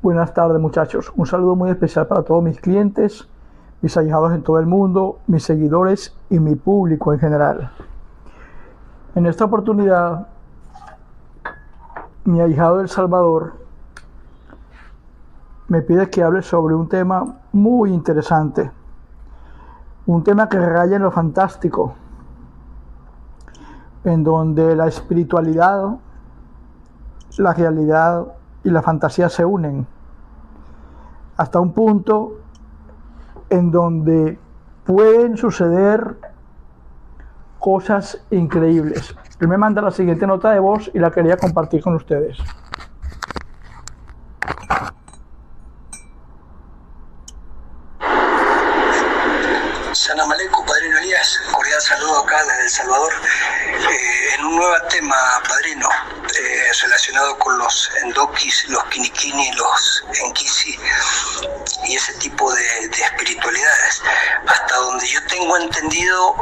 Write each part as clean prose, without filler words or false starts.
Buenas tardes, muchachos. Un saludo muy especial para todos mis clientes, mis allegados en todo el mundo, mis seguidores y mi público en general. En esta oportunidad, mi ahijado del Salvador me pide que hable sobre un tema muy interesante, un tema que raya en lo fantástico, en donde la espiritualidad, la realidad y la fantasía se unen hasta un punto en donde pueden suceder cosas increíbles. Él me manda la siguiente nota de voz y la quería compartir con ustedes. Salam aleikum, padrino Elías. Cordial saludo acá desde El Salvador. En un nuevo tema, padrino, relacionado con los endokis, los kinikini, los enkisi y ese tipo de espiritualidades. Hasta donde yo tengo entendido,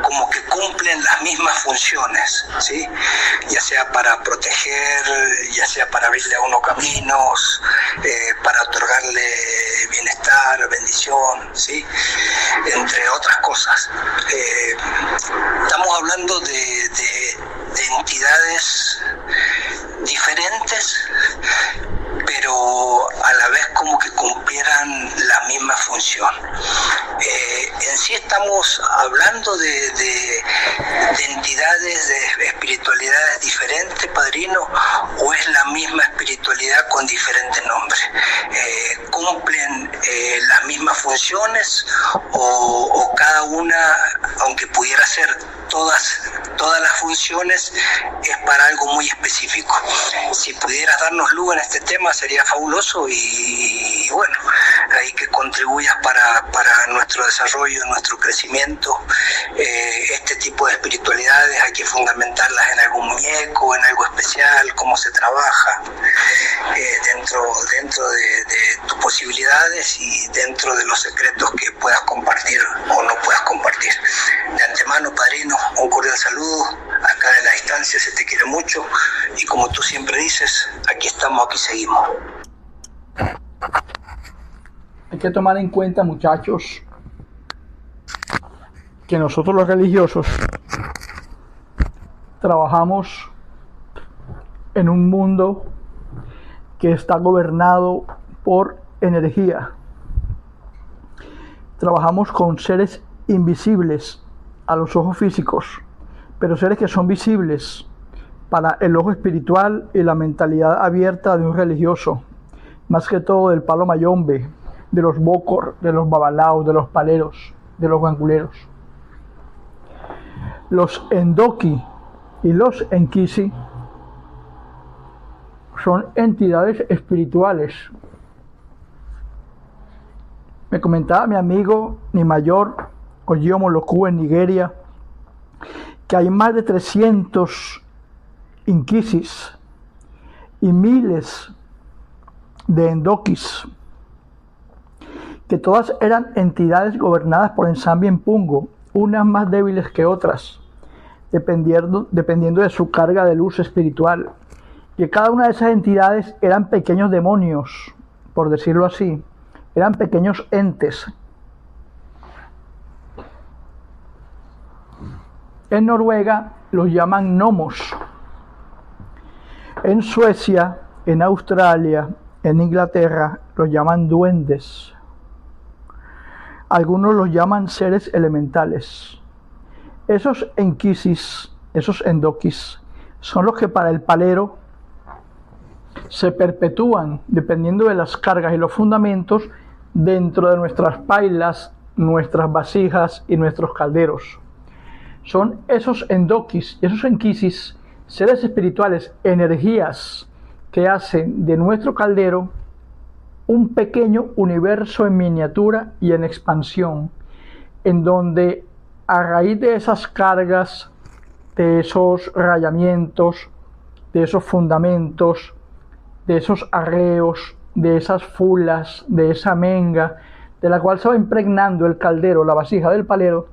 como que cumplen las mismas funciones, ¿sí? Ya sea para proteger, ya sea para abrirle a uno caminos, para otorgarle bienestar, bendición, ¿sí? Entre otras cosas. Estamos hablando de entidades diferentes, pero a la vez como que cumplieran la misma función. En sí estamos hablando de entidades, de espiritualidades diferentes, padrino, o es la misma espiritualidad con diferentes nombres. ¿Cumplen las mismas funciones o cada una, aunque pudiera ser todas las funciones, es para algo muy específico? Si pudieras darnos luz en este tema sería fabuloso y bueno, ahí que contribuyas para nuestro desarrollo, nuestro crecimiento. Este tipo de espiritualidades hay que fundamentarlas en algún muñeco, en algo especial, cómo se trabaja, dentro de tus posibilidades y dentro de los secretos que puedas compartir o no puedas compartir. De antemano, padrino, un cordial saludo. Acá de la distancia se te quiere mucho y como tú siempre dices, aquí estamos, aquí seguimos. Hay que tomar en cuenta, muchachos, que nosotros los religiosos trabajamos en un mundo que está gobernado por energía. Trabajamos con seres invisibles a los ojos físicos, pero seres que son visibles para el ojo espiritual y la mentalidad abierta de un religioso, más que todo del palo mayombe, de los bokor, de los babalaos, de los paleros, de los ganguleros. Los endoki y los enkisi son entidades espirituales. Me comentaba mi amigo, mi mayor, Oyo Moloku, en Nigeria, que hay más de 300 inquisis y miles de endokis, que todas eran entidades gobernadas por Ensambi Mpungo, unas más débiles que otras, dependiendo de su carga de luz espiritual. Y cada una de esas entidades eran pequeños demonios, por decirlo así, eran pequeños entes. En Noruega los llaman gnomos. En Suecia, en Australia, en Inglaterra los llaman duendes. Algunos los llaman seres elementales. Esos enkisis, esos endokis, son los que para el palero se perpetúan dependiendo de las cargas y los fundamentos dentro de nuestras pailas, nuestras vasijas y nuestros calderos. Son esos endokis y esos enkisis, seres espirituales, energías que hacen de nuestro caldero un pequeño universo en miniatura y en expansión, en donde a raíz de esas cargas, de esos rayamientos, de esos fundamentos, de esos arreos, de esas fulas, de esa menga, de la cual se va impregnando el caldero, la vasija del palero,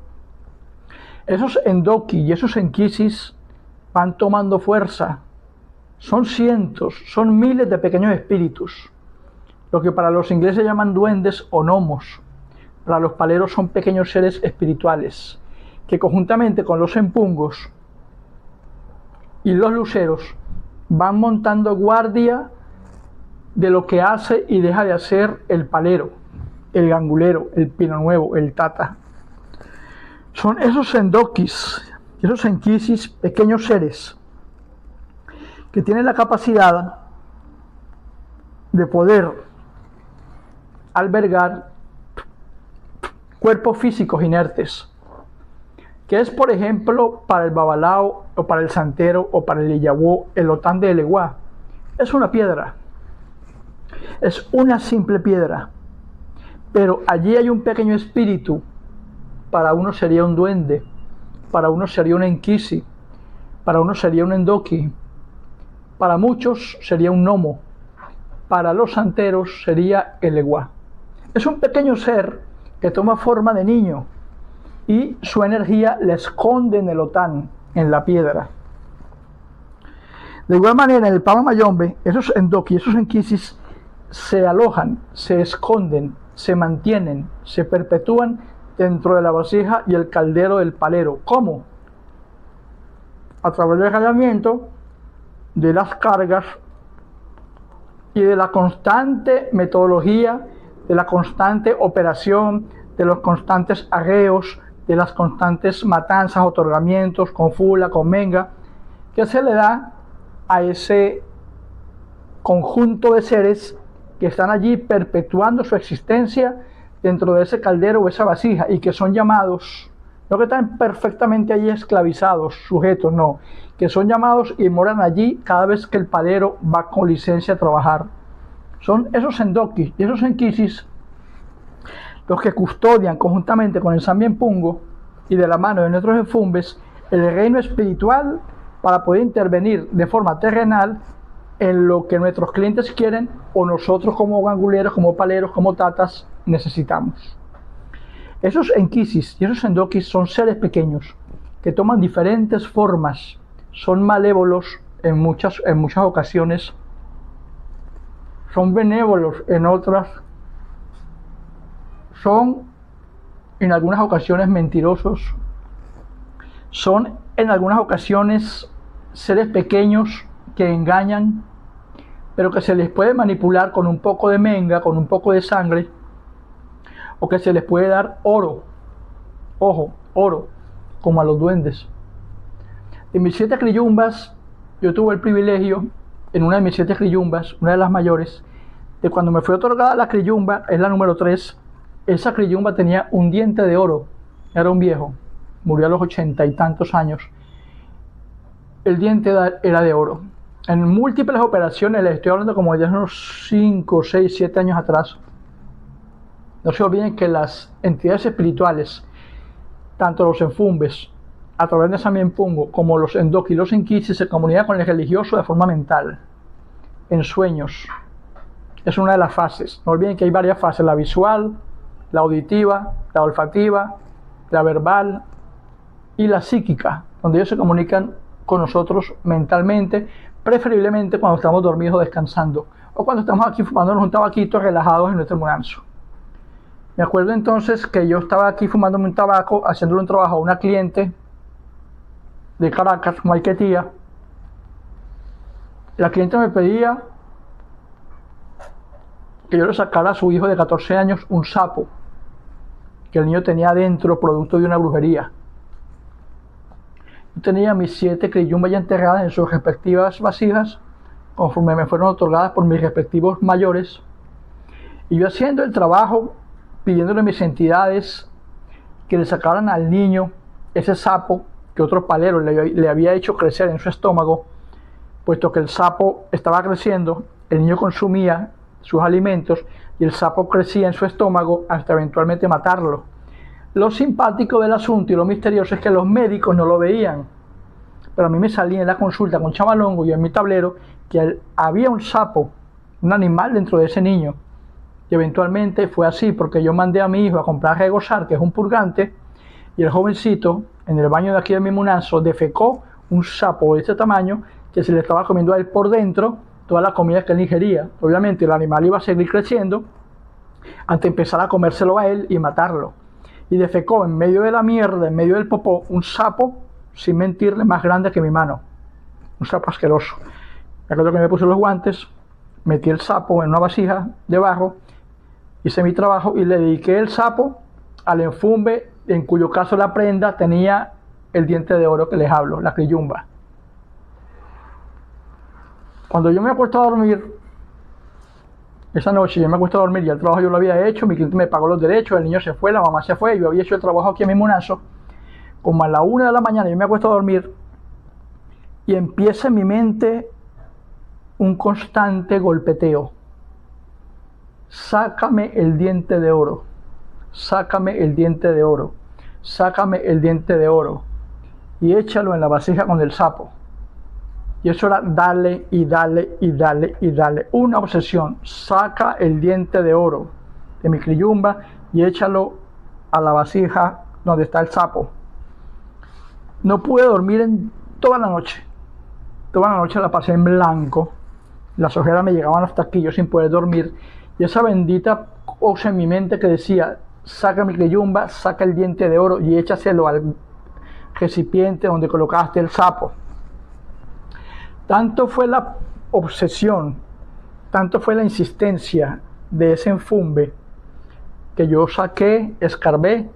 esos endoki y esos enkisis van tomando fuerza Son cientos, son miles de pequeños espíritus, lo que para los ingleses llaman duendes o gnomos. Para los paleros son pequeños seres espirituales, que conjuntamente con los empungos y los luceros van montando guardia de lo que hace y deja de hacer el palero, el gangulero, el pino nuevo, el tata. Son esos endokis, esos enkisis, pequeños seres que tienen la capacidad de poder albergar cuerpos físicos inertes, que es, por ejemplo, para el babalao o para el santero o para el iyabú, el otán de Eleguá. Es una piedra, es una simple piedra, pero allí hay un pequeño espíritu. Para uno sería un duende, para uno sería un enkisi, para uno sería un endoki, para muchos sería un gnomo, para los santeros sería el eguá. Es un pequeño ser que toma forma de niño y su energía la esconde en el otán, en la piedra. De igual manera, en el Pama Mayombe, esos endoki, esos enkisis se alojan, se esconden, se mantienen, se perpetúan dentro de la vasija y el caldero del palero. ¿Cómo? A través del regamiento, de las cargas y de la constante metodología, de la constante operación, de los constantes arreos, de las constantes matanzas, otorgamientos, con fula, con menga, que se le da a ese conjunto de seres que están allí perpetuando su existencia dentro de ese caldero o esa vasija, y que son llamados, no que están perfectamente allí esclavizados, sujetos, no, que son llamados y moran allí cada vez que el palero va con licencia a trabajar. Son esos endokis y esos enkisis los que custodian conjuntamente con el Sambienpungo y de la mano de nuestros enfumbes el reino espiritual para poder intervenir de forma terrenal en lo que nuestros clientes quieren o nosotros como ganguleros, como paleros, como tatas necesitamos. Esos enkisis y esos endokis son seres pequeños que toman diferentes formas, son malévolos en muchas ocasiones, son benévolos en otras, son en algunas ocasiones mentirosos, son en algunas ocasiones seres pequeños que engañan, pero que se les puede manipular con un poco de menga, con un poco de sangre, o que se les puede dar oro, ojo, oro, como a los duendes. En mis 7 criyumbas, yo tuve el privilegio, en una de mis 7 criyumbas, una de las mayores, de cuando me fue otorgada la criyumba, es la número 3, esa criyumba tenía un diente de oro, era un viejo, murió a los 80 y tantos años, el diente era de oro. En múltiples operaciones, les estoy hablando como de unos 5, 6, 7 años atrás, no se olviden que las entidades espirituales, tanto los enfumbes, a través de Sambienpungo, como los endoki y los enkisis, se comunican con el religioso de forma mental, en sueños. Es una de las fases. No olviden que hay varias fases: la visual, la auditiva, la olfativa, la verbal y la psíquica, donde ellos se comunican con nosotros mentalmente, preferiblemente cuando estamos dormidos o descansando, o cuando estamos aquí fumándonos un tabaquito relajados en nuestro munanzo. Me acuerdo entonces que yo estaba aquí fumándome un tabaco, haciéndole un trabajo a una cliente de Caracas, Maiquetía. La cliente me pedía que yo le sacara a su hijo de 14 años un sapo que el niño tenía adentro, producto de una brujería. Yo tenía mis 7 criyumbas ya enterradas en sus respectivas vasijas, conforme me fueron otorgadas por mis respectivos mayores, y yo haciendo el trabajo, pidiéndole a mis entidades que le sacaran al niño ese sapo que otro palero le había hecho crecer en su estómago, puesto que el sapo estaba creciendo, el niño consumía sus alimentos y el sapo crecía en su estómago hasta eventualmente matarlo. Lo simpático del asunto y lo misterioso es que los médicos no lo veían, pero a mí me salía en la consulta con Chamalongo y en mi tablero que había un sapo, un animal dentro de ese niño. Y eventualmente fue así, porque yo mandé a mi hijo a comprar Regosar, que es un purgante, y el jovencito, en el baño de aquí de mi munazo, defecó un sapo de este tamaño que se le estaba comiendo a él por dentro toda la comida que él ingería. Obviamente el animal iba a seguir creciendo antes de empezar a comérselo a él y matarlo. Y defecó en medio de la mierda, en medio del popó, un sapo, sin mentirle, más grande que mi mano. Un sapo asqueroso. Me acuerdo que me puse los guantes, metí el sapo en una vasija de barro, hice mi trabajo y le dediqué el sapo al enfumbe, en cuyo caso la prenda tenía el diente de oro que les hablo, la criyumba. Cuando yo me acuesto a dormir, esa noche yo me acuesto a dormir, ya el trabajo yo lo había hecho, mi cliente me pagó los derechos, el niño se fue, la mamá se fue, yo había hecho el trabajo aquí en mi munazo. Como a la 1 de la mañana yo me acuesto a dormir y empieza en mi mente un constante golpeteo. Sácame el diente de oro, sácame el diente de oro, sácame el diente de oro y échalo en la vasija con el sapo. Y eso era dale y dale y dale y dale. Una obsesión. Saca el diente de oro de mi criyumba y échalo a la vasija donde está el sapo. No pude dormir en toda la noche. Toda la noche la pasé en blanco. Las ojeras me llegaban hasta aquí, yo sin poder dormir. Y esa bendita cosa en mi mente que decía, saca mi criyumba, saca el diente de oro y échaselo al recipiente donde colocaste el sapo. Tanto fue la obsesión, tanto fue la insistencia de ese enfumbe, que yo escarbé,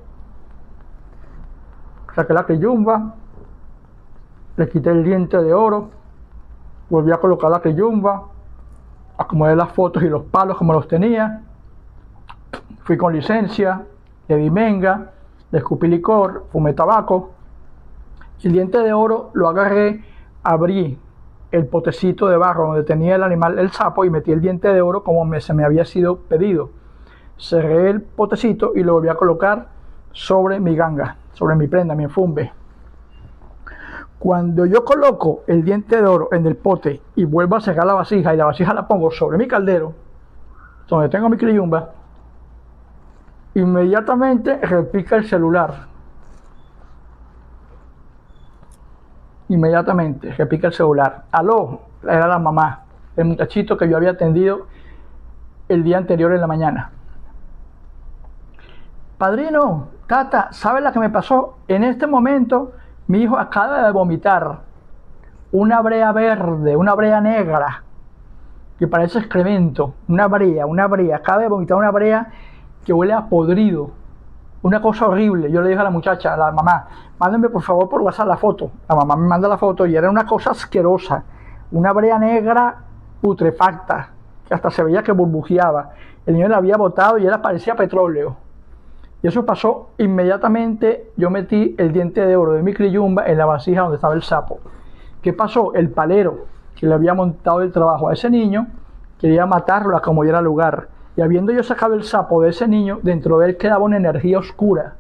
saqué la criyumba, le quité el diente de oro, volví a colocar la criyumba, acomodé las fotos y los palos como los tenía, fui con licencia, le di menga, le escupí licor, fumé tabaco, y el diente de oro lo agarré, abrí el potecito de barro donde tenía el animal, el sapo, y metí el diente de oro como se me había sido pedido. Cerré el potecito y lo volví a colocar sobre mi ganga, sobre mi prenda, mi enfumbe. Cuando yo coloco el diente de oro en el pote y vuelvo a cerrar la vasija y la vasija la pongo sobre mi caldero, donde tengo mi criyumba, inmediatamente repica el celular. Inmediatamente repica el celular. Aló, era la mamá, el muchachito que yo había atendido el día anterior en la mañana. Padrino, tata, ¿sabes lo que me pasó? En este momento mi hijo acaba de vomitar una brea verde, una brea negra, que parece excremento, una brea, acaba de vomitar una brea que huele a podrido, una cosa horrible. Yo le dije a la muchacha, a la mamá, mándenme por favor por WhatsApp la foto. La mamá me manda la foto y era una cosa asquerosa, una brea negra putrefacta, que hasta se veía que burbujeaba. El niño la había botado y era parecía petróleo. Y eso pasó inmediatamente. Yo metí el diente de oro de mi criyumba en la vasija donde estaba el sapo. ¿Qué pasó? El palero que le había montado el trabajo a ese niño quería matarlo a como diera lugar. Y habiendo yo sacado el sapo de ese niño, dentro de él quedaba una energía oscura,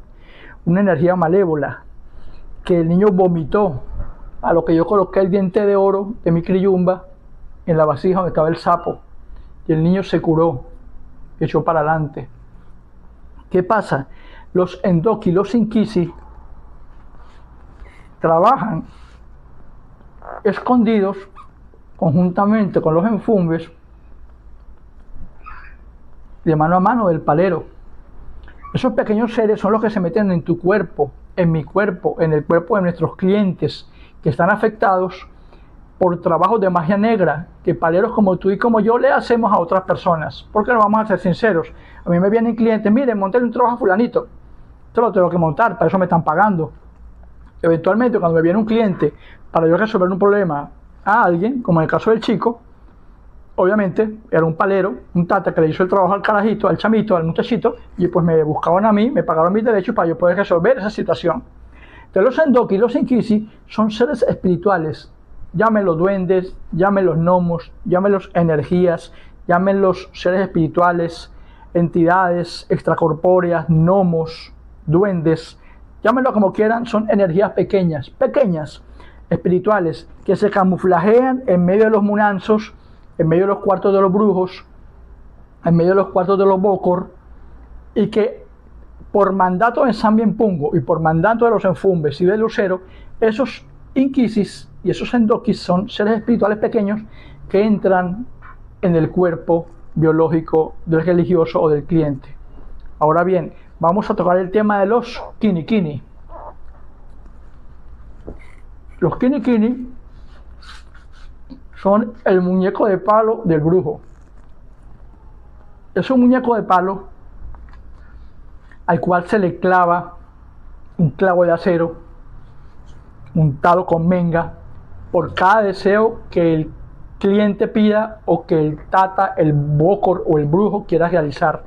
una energía malévola, que el niño vomitó, a lo que yo coloqué el diente de oro de mi criyumba en la vasija donde estaba el sapo. Y el niño se curó, echó para adelante. ¿Qué pasa? Los endoki, los inkisi, trabajan escondidos conjuntamente con los enfumbes de mano a mano del palero. Esos pequeños seres son los que se meten en tu cuerpo, en mi cuerpo, en el cuerpo de nuestros clientes que están afectados por trabajos de magia negra que paleros como tú y como yo le hacemos a otras personas. Porque no vamos a ser sinceros. A mí me vienen clientes, miren, monté un trabajo a fulanito. Esto lo tengo que montar, para eso me están pagando. Eventualmente, cuando me viene un cliente para yo resolver un problema a alguien, como en el caso del chico, obviamente era un palero, un tata que le hizo el trabajo al carajito, al chamito, al muchachito, y pues me buscaban a mí, me pagaron mis derechos para yo poder resolver esa situación. Entonces los endoki y los inkisi son seres espirituales, llámenlos duendes, llámenlos gnomos, llámenlos energías, llámenlos seres espirituales, entidades extracorpóreas, gnomos, duendes, llámenlo como quieran, son energías pequeñas, espirituales, que se camuflajean en medio de los munanzos, en medio de los cuartos de los brujos, en medio de los cuartos de los bokor, y que por mandato de Sambienpungo y por mandato de los enfumbes y del lucero, esos inquisis y esos endokis son seres espirituales pequeños que entran en el cuerpo biológico del religioso o del cliente. Ahora bien, vamos a tocar el tema de los kinikini. Los kinikini son el muñeco de palo del brujo. Es un muñeco de palo al cual se le clava un clavo de acero untado con menga por cada deseo que el cliente pida o que el tata, el bokor o el brujo quiera realizar.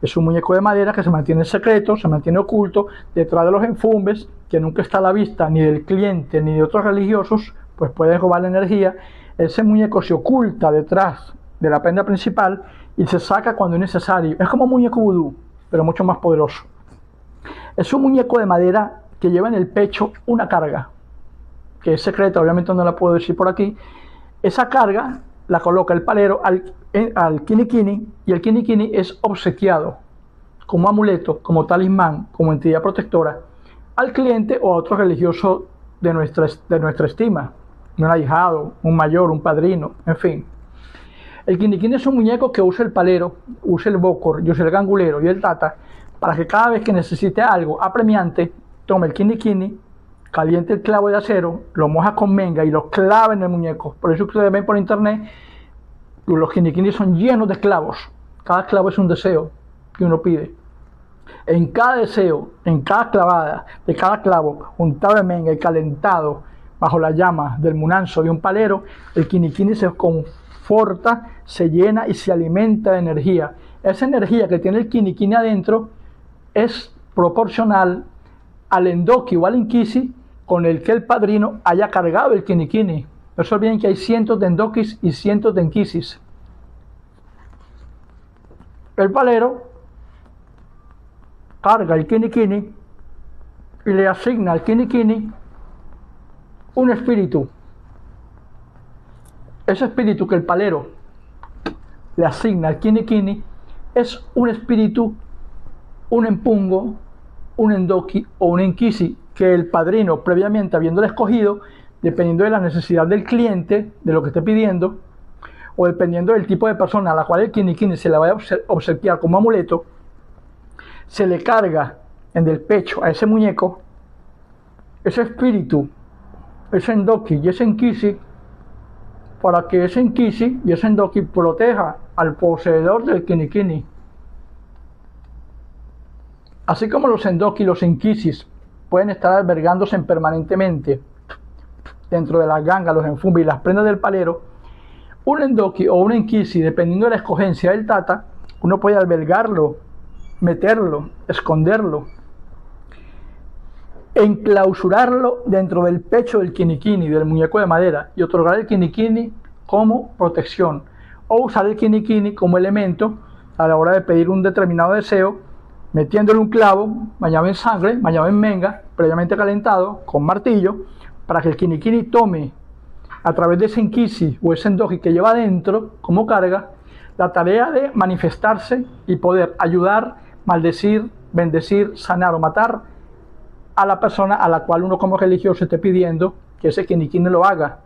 Es un muñeco de madera que se mantiene secreto, se mantiene oculto detrás de los enfumbes, que nunca está a la vista ni del cliente ni de otros religiosos, pues pueden robar la energía. Ese muñeco se oculta detrás de la prenda principal y se saca cuando es necesario. Es como un muñeco vudú, pero mucho más poderoso. Es un muñeco de madera que lleva en el pecho una carga, que es secreta, obviamente no la puedo decir por aquí. Esa carga la coloca el palero al kinikini, y el kinikini es obsequiado como amuleto, como talismán, como entidad protectora al cliente o a otro religioso de nuestra estima, un ahijado, un mayor, un padrino, en fin. El kinikini es un muñeco que usa el palero, usa el bokor, usa el gangulero y el tata para que cada vez que necesite algo apremiante, tome el kinikini, caliente el clavo de acero, lo moja con menga y lo clava en el muñeco. Por eso que ustedes ven por internet, los kinikinis son llenos de clavos. Cada clavo es un deseo que uno pide. En cada deseo, en cada clavada de cada clavo, untado de menga y calentado bajo la llama del munanzo de un palero, el kinikini se conforta, se llena y se alimenta de energía. Esa energía que tiene el kinikini adentro es proporcional al endoki o al inkisi con el que el padrino haya cargado el kinikini. No se olviden que hay cientos de endokis y cientos de inkisis. El palero carga el kinikini y le asigna al kinikini un espíritu. Ese espíritu que el palero le asigna al kinikini es un espíritu, un empungo, un endoki o un inkisi que el padrino, previamente habiéndole escogido, dependiendo de la necesidad del cliente, de lo que esté pidiendo, o dependiendo del tipo de persona a la cual el kinikini se le vaya a obsequiar como amuleto, se le carga en el pecho a ese muñeco ese espíritu, ese endoki y ese inkisi, para que ese inkisi y ese endoki proteja al poseedor del kinikini. Así como los endoki y los inkisis pueden estar albergándose permanentemente dentro de las gangas, los enfumbes y las prendas del palero, un endoki o un inkisi, dependiendo de la escogencia del tata, uno puede albergarlo, meterlo, esconderlo, enclausurarlo dentro del pecho del kinikini, del muñeco de madera, y otorgar el kinikini como protección, o usar el kinikini como elemento a la hora de pedir un determinado deseo, metiéndole un clavo bañado en sangre, bañado en menga, previamente calentado, con martillo, para que el kinikini tome, a través de ese inkisi o ese endoki que lleva adentro como carga, la tarea de manifestarse y poder ayudar, maldecir, bendecir, sanar o matar a la persona a la cual uno como religioso esté pidiendo que ese kinikini lo haga,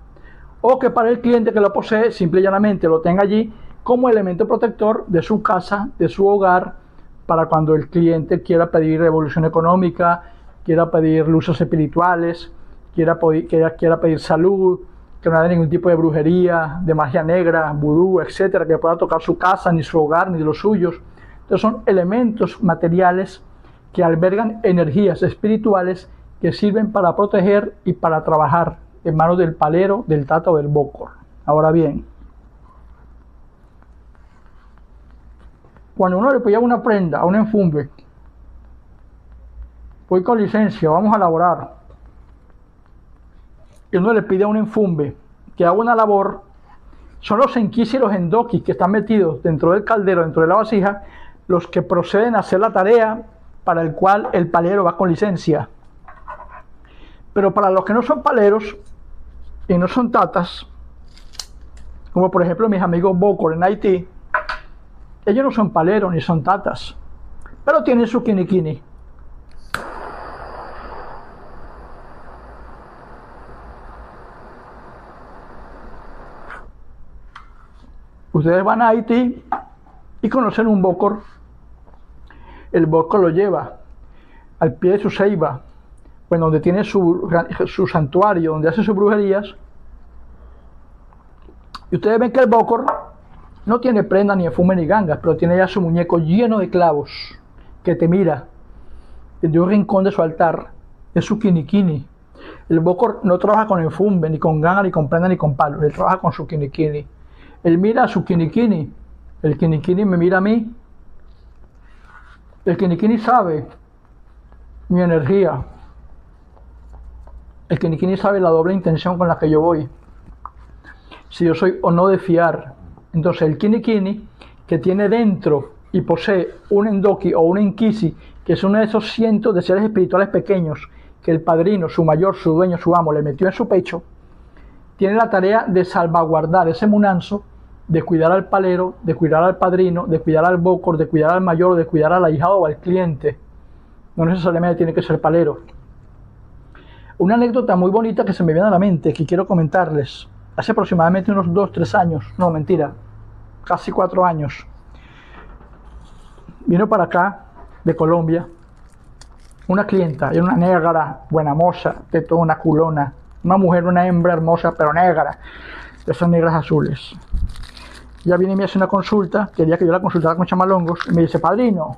o que para el cliente que lo posee simple y llanamente lo tenga allí como elemento protector de su casa, de su hogar, para cuando el cliente quiera pedir evolución económica, quiera pedir luces espirituales, quiera pedir salud, que no haya ningún tipo de brujería, de magia negra, vudú, etcétera, que pueda tocar su casa, ni su hogar, ni de los suyos. Entonces son elementos materiales que albergan energías espirituales que sirven para proteger y para trabajar en manos del palero, del tata o del bokor. Ahora bien, cuando uno le pide una prenda a un enfumbe, voy con licencia, vamos a elaborar, y uno le pide a un enfumbe que haga una labor, son los enkisi y los endokis que están metidos dentro del caldero, dentro de la vasija, los que proceden a hacer la tarea para el cual el palero va con licencia. Pero para los que no son paleros y no son tatas, como por ejemplo mis amigos bokor en Haití, ellos no son paleros ni son tatas, pero tienen su kinikini. Ustedes van a Haití y conocen un bokor. El bokor lo lleva al pie de su ceiba, bueno, donde tiene su santuario, donde hace sus brujerías. Y ustedes ven que el bokor no tiene prenda, ni fume, ni gangas, pero tiene ya su muñeco lleno de clavos, que te mira desde un rincón de su altar. Es su kinikini. El bokor no trabaja con enfumbe, ni con ganga, ni con prenda, ni con palos. Él trabaja con su kinikini. Él mira a su kinikini. El kinikini me mira a mí. El kinikini sabe mi energía. El kinikini sabe la doble intención con la que yo voy. Si yo soy o no de fiar. Entonces el kinikini, que tiene dentro y posee un endoki o un enkisi, que es uno de esos cientos de seres espirituales pequeños que el padrino, su mayor, su dueño, su amo, le metió en su pecho, tiene la tarea de salvaguardar ese munanzo, de cuidar al palero, de cuidar al padrino, de cuidar al bokor, de cuidar al mayor, de cuidar al ahijado o al cliente. No necesariamente tiene que ser palero. Una anécdota muy bonita que se me viene a la mente, que quiero comentarles. Hace aproximadamente unos 2-3 años, no mentira, casi 4 años, vino para acá, de Colombia, una clienta, era una negra, buena moza, de toda una culona, una mujer, una hembra hermosa, pero negra, de esas negras azules. Ella viene y me hace una consulta, quería que yo la consultara con chamalongos, y me dice: padrino,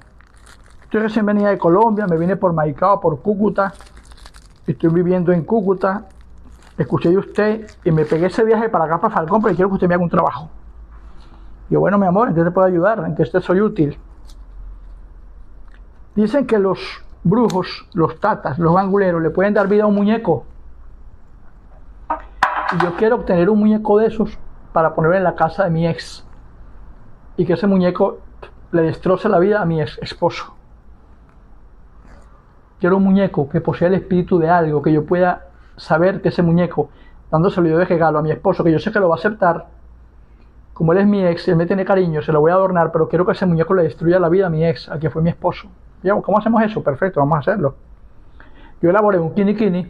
estoy recién venida de Colombia, me vine por Maicao, por Cúcuta, estoy viviendo en Cúcuta, escuché de usted y me pegué ese viaje para acá, para Falcón, porque quiero que usted me haga un trabajo. Yo, bueno, mi amor, ¿en qué te puedo ayudar? ¿En qué te soy útil? Dicen que los brujos, los tatas, los ganguleros le pueden dar vida a un muñeco. Y yo quiero obtener un muñeco de esos para ponerlo en la casa de mi ex. Y que ese muñeco le destroce la vida a mi ex esposo. Quiero un muñeco que posea el espíritu de algo, que yo pueda saber que ese muñeco, dándoselo yo de regalo a mi esposo, que yo sé que lo va a aceptar, como él es mi ex, él me tiene cariño, se lo voy a adornar, pero quiero que ese muñeco le destruya la vida a mi ex, a que fue mi esposo. Digamos, ¿cómo hacemos eso? Perfecto, vamos a hacerlo. Yo elaboré un kinikini.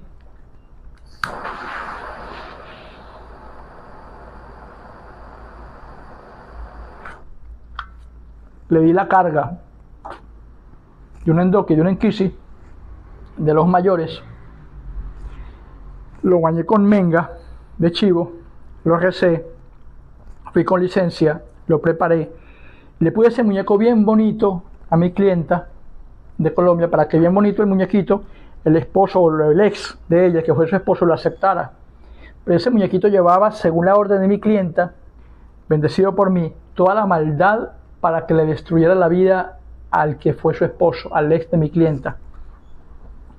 Le di la carga de un endoki, de un enkisi, de los mayores. Lo bañé con menga de chivo, lo recé, fui con licencia, lo preparé. Le puse ese muñeco bien bonito a mi clienta de Colombia, para que bien bonito el muñequito, el esposo o el ex de ella, que fue su esposo, lo aceptara. Pero ese muñequito llevaba, según la orden de mi clienta, bendecido por mí, toda la maldad para que le destruyera la vida al que fue su esposo, al ex de mi clienta.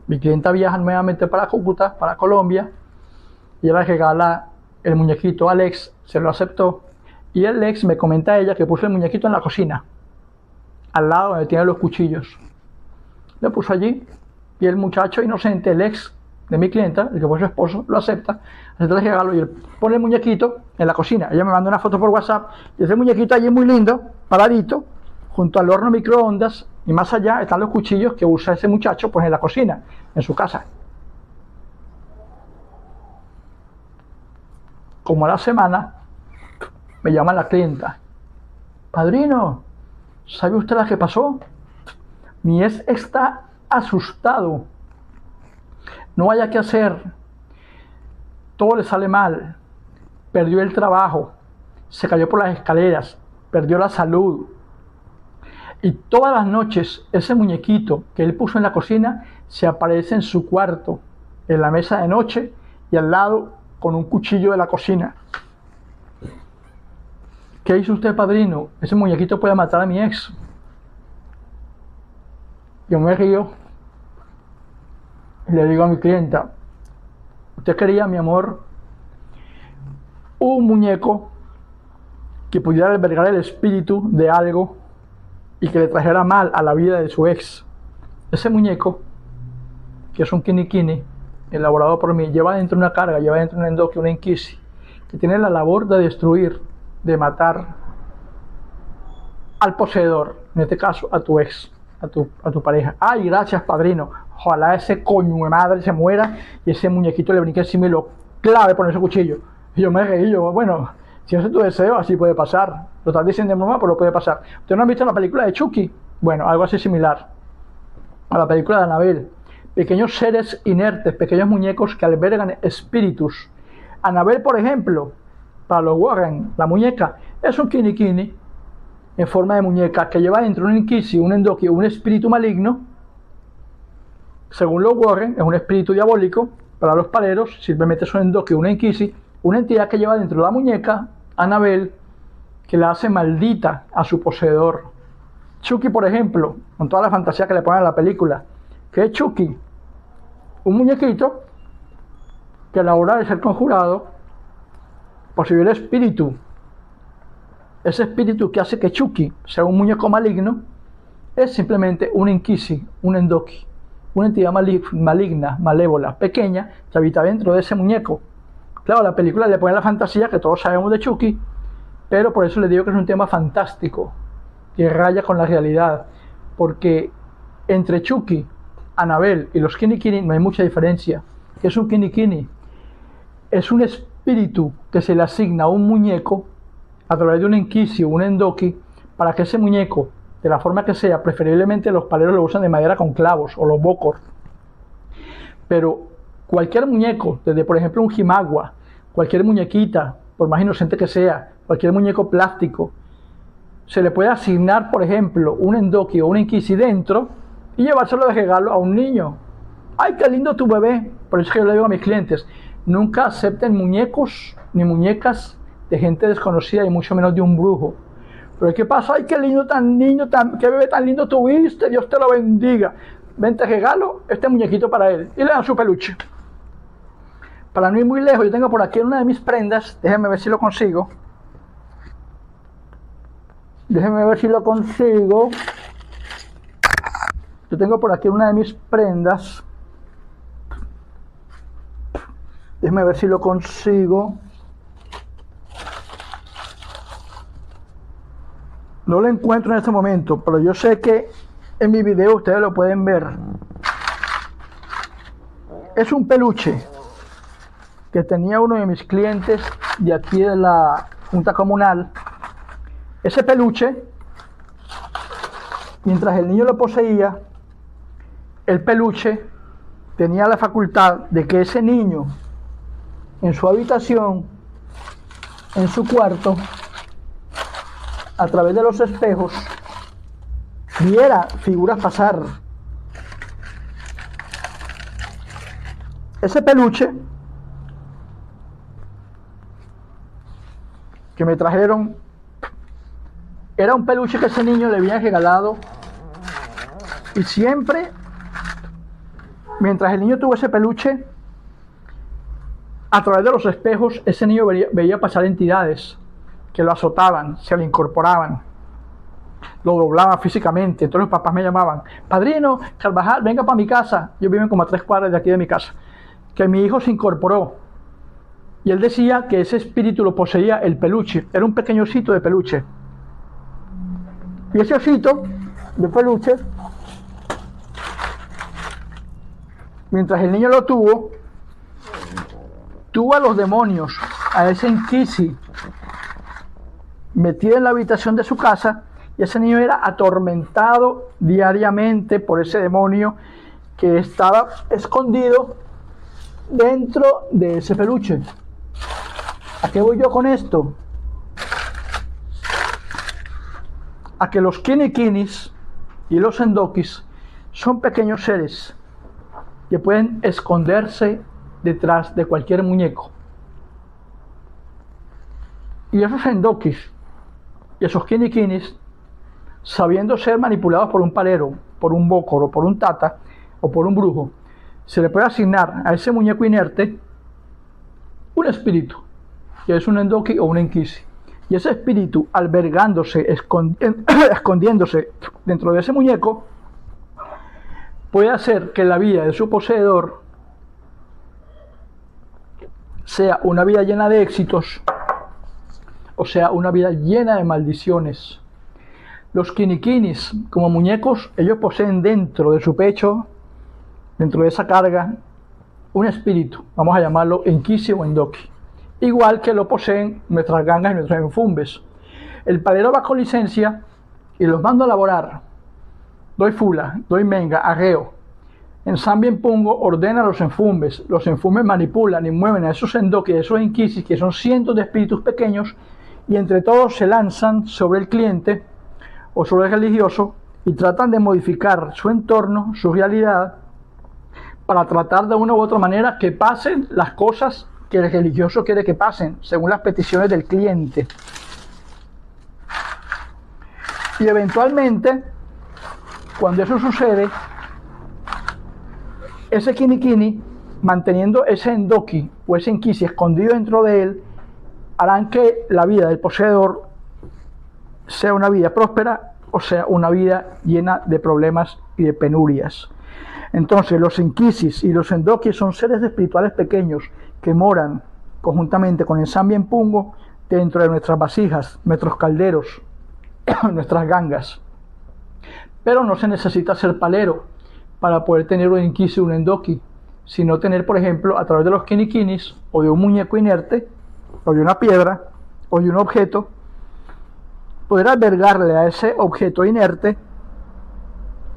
Mi clienta viaja nuevamente para Cúcuta, para Colombia, y ella le regala el muñequito al ex, se lo aceptó, y el ex me comenta a ella que puso el muñequito en la cocina, al lado donde tiene los cuchillos. Lo puso allí, y el muchacho inocente, el ex de mi clienta, el que fue su esposo, lo acepta, acepta el regalo y él pone el muñequito en la cocina. Ella me manda una foto por WhatsApp, y ese muñequito allí muy lindo, paradito, junto al horno microondas, y más allá están los cuchillos que usa ese muchacho pues en la cocina, en su casa. Como a la semana, me llama la clienta: padrino, ¿sabe usted la que pasó? Mi ex está asustado, no haya qué hacer, todo le sale mal, perdió el trabajo, se cayó por las escaleras, perdió la salud. Y todas las noches ese muñequito que él puso en la cocina se aparece en su cuarto, en la mesa de noche y al lado con un cuchillo de la cocina. ¿Qué hizo usted, padrino? Ese muñequito puede matar a mi ex. Yo me río y le digo a mi clienta: usted quería, mi amor, un muñeco que pudiera albergar el espíritu de algo y que le trajera mal a la vida de su ex. Ese muñeco, que es un kinikini elaborado por mí, lleva dentro una carga, lleva dentro un endoki, un enkisi, que tiene la labor de destruir, de matar al poseedor, en este caso a tu ex, a tu pareja. Ay, gracias, padrino, ojalá ese coño de madre se muera y ese muñequito le brinque encima y lo clave por ese cuchillo. Y yo me reí, bueno, si ese es tu deseo, así puede pasar. Lo estás diciendo de broma, pero puede pasar. ¿Ustedes no han visto la película de Chucky? Bueno, algo así similar a la película de Annabelle. Pequeños seres inertes, pequeños muñecos que albergan espíritus. Annabelle, por ejemplo, para los Warren, la muñeca es un kini en forma de muñeca que lleva dentro un inquisi, un endoki, un espíritu maligno. Según los Warren, es un espíritu diabólico. Para los paleros, simplemente es un endoki, una inquisi, una entidad que lleva dentro de la muñeca, Annabelle, que la hace maldita a su poseedor. Chucky, por ejemplo, con toda la fantasía que le ponen a la película. ¿Qué es Chucky? Un muñequito que a la hora de ser conjurado posee el espíritu. Ese espíritu que hace que Chucky sea un muñeco maligno es simplemente un inquisi, un endoki, una entidad maligna, malévola, pequeña, que habita dentro de ese muñeco. Claro, la película le pone la fantasía que todos sabemos de Chucky, pero por eso les digo que es un tema fantástico, que raya con la realidad, porque entre Chucky, Annabelle y los Kini no hay mucha diferencia. ¿Qué es un Kini? Es un espíritu que se le asigna a un muñeco a través de un inquisio, un endoki, para que ese muñeco, de la forma que sea, preferiblemente los paleros lo usan de madera con clavos o los bokor, pero cualquier muñeco, desde por ejemplo un jimagua, cualquier muñequita, por más inocente que sea, cualquier muñeco plástico, se le puede asignar, por ejemplo, un endoki o un inquisi dentro y llevárselo de regalo a un niño. ¡Ay, qué lindo tu bebé! Por eso es que yo le digo a mis clientes, nunca acepten muñecos ni muñecas de gente desconocida y mucho menos de un brujo. Pero ¿qué pasa? ¡Ay, qué lindo tan niño, qué bebé tan lindo tuviste! Dios te lo bendiga. Ven, te regalo este muñequito para él. Y le dan su peluche. Para no ir muy lejos, yo tengo por aquí una de mis prendas. Déjenme ver si lo consigo. Yo tengo por aquí una de mis prendas. Déjenme ver si lo consigo. No lo encuentro en este momento, pero yo sé que en mi video ustedes lo pueden ver. Es un peluche que tenía uno de mis clientes de aquí de la Junta Comunal. Ese peluche, mientras el niño lo poseía, el peluche tenía la facultad de que ese niño, en su habitación, en su cuarto, a través de los espejos, viera figuras pasar. Ese peluche que me trajeron era un peluche que ese niño le había regalado, y siempre, mientras el niño tuvo ese peluche, a través de los espejos, ese niño veía pasar entidades que lo azotaban, se le incorporaban, lo doblaban físicamente. Entonces los papás me llamaban, padrino Carvajal, venga para mi casa. Yo vivo como a 3 cuadras de aquí de mi casa. Que mi hijo se incorporó. Y él decía que ese espíritu lo poseía el peluche. Era un pequeño osito de peluche. Y ese osito de peluche, mientras el niño lo tuvo a los demonios, a ese inquisi, metido en la habitación de su casa, y ese niño era atormentado diariamente por ese demonio que estaba escondido dentro de ese peluche. ¿A qué voy yo con esto? A que los kinikinis y los endokis son pequeños seres que pueden esconderse detrás de cualquier muñeco. Y esos endokis y esos kinikinis, sabiendo ser manipulados por un palero, por un bokor o por un tata o por un brujo, se le puede asignar a ese muñeco inerte un espíritu, que es un endoki o un inquisi. Y ese espíritu, albergándose, escondiéndose dentro de ese muñeco, puede hacer que la vida de su poseedor sea una vida llena de éxitos, o sea, una vida llena de maldiciones. Los kinikinis, como muñecos, ellos poseen dentro de su pecho, dentro de esa carga, un espíritu, vamos a llamarlo inquisi o endoki, igual que lo poseen nuestras gangas y nuestros enfumbes. El palero va con licencia y los mando a laborar. Doy fula, doy menga, arreo. Ensambia en pungo, ordena los enfumbes manipulan y mueven a esos endoquis, a esos inquisis, que son cientos de espíritus pequeños, y entre todos se lanzan sobre el cliente o sobre el religioso y tratan de modificar su entorno, su realidad, para tratar de una u otra manera que pasen las cosas que el religioso quiere que pasen, según las peticiones del cliente. Y eventualmente, cuando eso sucede, ese kini-kini, manteniendo ese endoki o ese inquisi escondido dentro de él, harán que la vida del poseedor sea una vida próspera o sea una vida llena de problemas y de penurias. Entonces, los inquisis y los endokis son seres espirituales pequeños que moran conjuntamente con el Sambien Pungo dentro de nuestras vasijas, nuestros calderos, nuestras gangas. Pero no se necesita ser palero para poder tener un inquisi o un endoki, sino tener, por ejemplo, a través de los kinikinis o de un muñeco inerte o de una piedra o de un objeto, poder albergarle a ese objeto inerte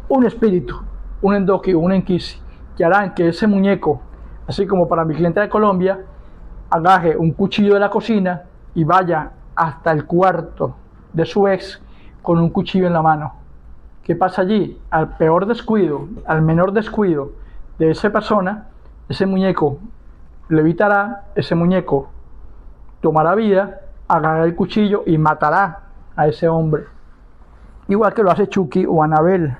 un espíritu, un endoki o un inquisi, que harán que ese muñeco, así como para mi cliente de Colombia, agarre un cuchillo de la cocina y vaya hasta el cuarto de su ex con un cuchillo en la mano. ¿Qué pasa allí? Al peor descuido, al menor descuido de esa persona, ese muñeco levitará, ese muñeco tomará vida, agarrará el cuchillo y matará a ese hombre. Igual que lo hace Chucky o Annabelle.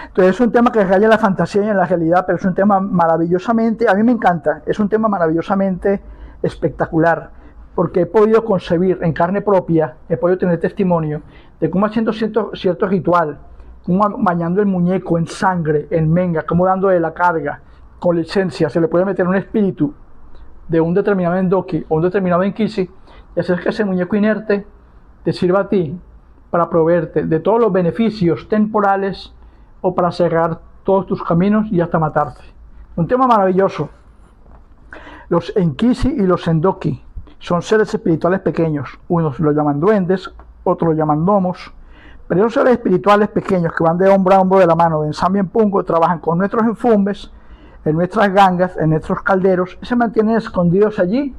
Entonces es un tema que raya en la fantasía y en la realidad, pero es un tema maravillosamente, a mí me encanta, es un tema maravillosamente espectacular, porque he podido concebir en carne propia, he podido tener testimonio de cómo haciendo cierto ritual, cómo bañando el muñeco en sangre, en menga, cómo dándole la carga, con licencia, se le puede meter un espíritu de un determinado endoki o un determinado inquisi, y hacer que ese muñeco inerte te sirva a ti para proveerte de todos los beneficios temporales o para cerrar todos tus caminos y hasta matarte. Un tema maravilloso. Los enquisi y los endoki son seres espirituales pequeños. Unos los llaman duendes, otros los llaman gnomos, pero esos seres espirituales pequeños que van de hombro a hombro de la mano en Sambien Pungo trabajan con nuestros enfumbes, en nuestras gangas, en nuestros calderos, y se mantienen escondidos allí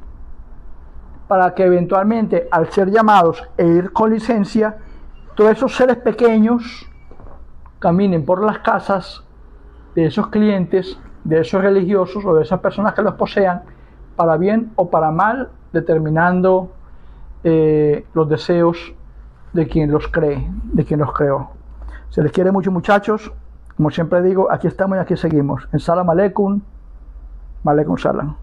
para que eventualmente, al ser llamados e ir con licencia, todos esos seres pequeños caminen por las casas de esos clientes, de esos religiosos o de esas personas que los posean, para bien o para mal, determinando los deseos de quien los cree, de quien los creó. Se les quiere mucho, muchachos. Como siempre digo, aquí estamos y aquí seguimos. En Salam Aleikum, Aleikum Salam.